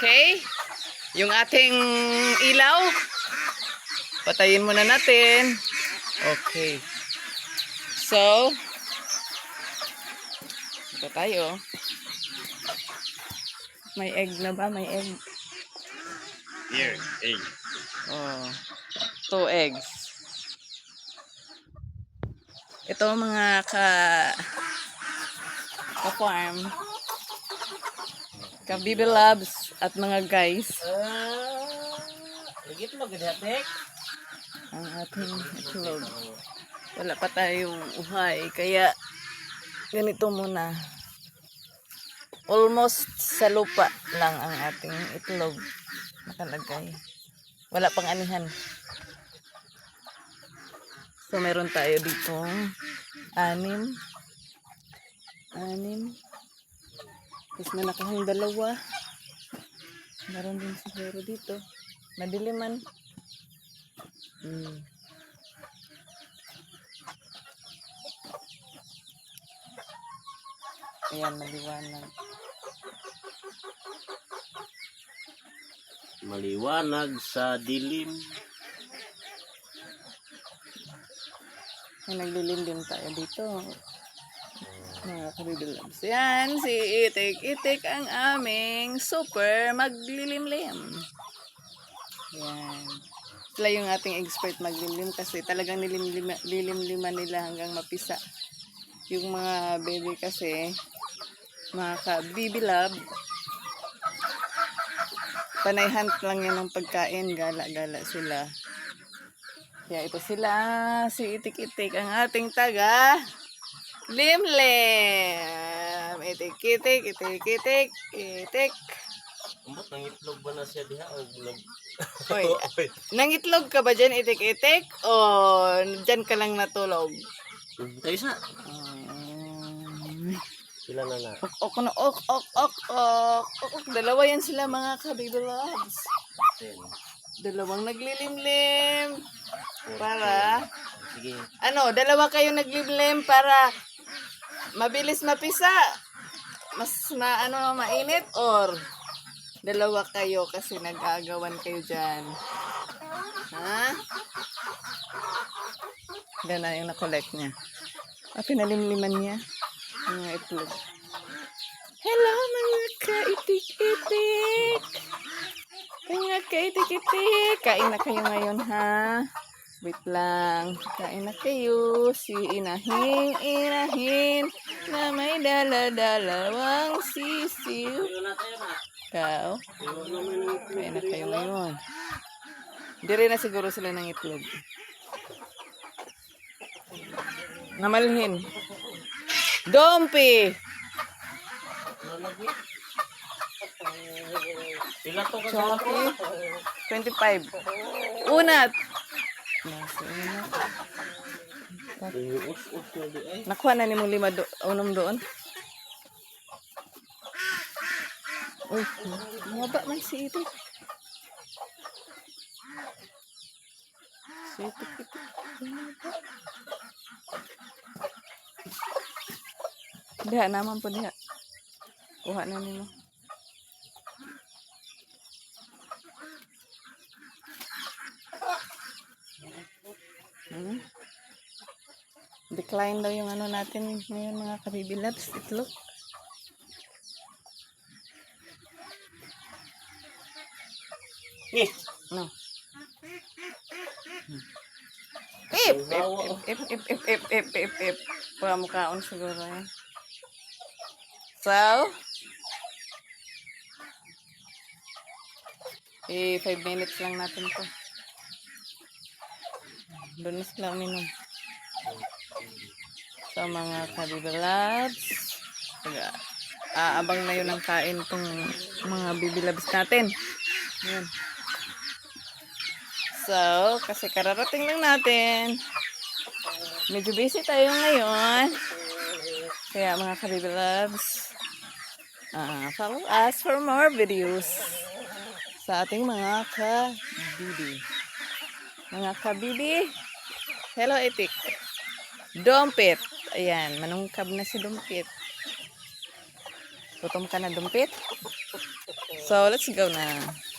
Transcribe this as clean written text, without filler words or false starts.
Okay? Yung ating ilaw, patayin muna natin. Okay. So, ito tayo. May egg na ba? May egg. Here, egg. Oh, 2 eggs. Ito mga ka-farm, ka-Bibi Loves at mga guys. Ligit mo gid hatek. Ang ating itlog. Wala pa tayong uhay, kaya ganito muna. Almost sa lupa lang ang ating itlog nakalagay. Wala pang anihan. So meron tayo dito 6. Tapos may nakahang 2. Meron din siguro dito. Madiliman. Ayan, maliwanag. Maliwanag sa dilim. May naglilim din tayo dito. Mga ka-Bibi Loves. Yan, si Itik. Ang aming super maglilimlim. Yan. Sila yung ating expert maglimlim kasi talagang lilimliman nila hanggang mapisa. Yung mga baby kasi, mga ka-Bibi Love, panay hunt lang yan ng pagkain. Gala-gala sila. Kaya ito sila, si Itik, ang ating taga limlim. Itik. Umbot nang itlog ba na siya diha o itlog? Oy, nangitlog ka ba dyan, Itik? O dyan ka lang natulog? Tayo sa. Sila na na. Ok. Dalawa yan sila mga ka-Bibi Loves. 2 naglilimlim. Para, Sige. ano, 2 kayo naglilimlim para mabilis mapisa. Mas mainit or 2 kayo kasi nag-aagawan kayo dyan. Ha? Yan na yung na-collect niya. Pinalimliman niya. Mga itlog. Hello mga ka-itik. Mga ka-itik. Kain na kayo ngayon ha. Wait lang. Kain na kayo. Si inahin na may dala-dalawang sisiw. Kao. Kain na kayo ngayon. Hindi rin na siguro sila ng itlog. Namalhin. Dompi! Pila to ka Chonky. 25. Unat. us na di ay. Nakuha na ni mong 5 doon. Uy, maba man si Itik. Si Itik. Diha naman po diha. Kuha na nimo. Decline daw yung ano natin ngayon mga ka-Bibi Loves. Itlog. No. Ip. Para mukhaon siguro yan. So, 5 minutes lang natin to. Doon na sila uminom. So, mga ka-Bibi Loves, aabang na yun ang kain itong mga Bibi Loves natin. Yan. So, kasi kararating lang natin. Medyo busy tayo ngayon. Kaya mga ka-Bibi Loves, follow us for more videos sa ating mga ka-Bibi. Mga ka-Bibi, hello Itik. Dompit. Ayan, manungkab na si Dompit. Gutom ka na, Dompit? So, So, let's go na.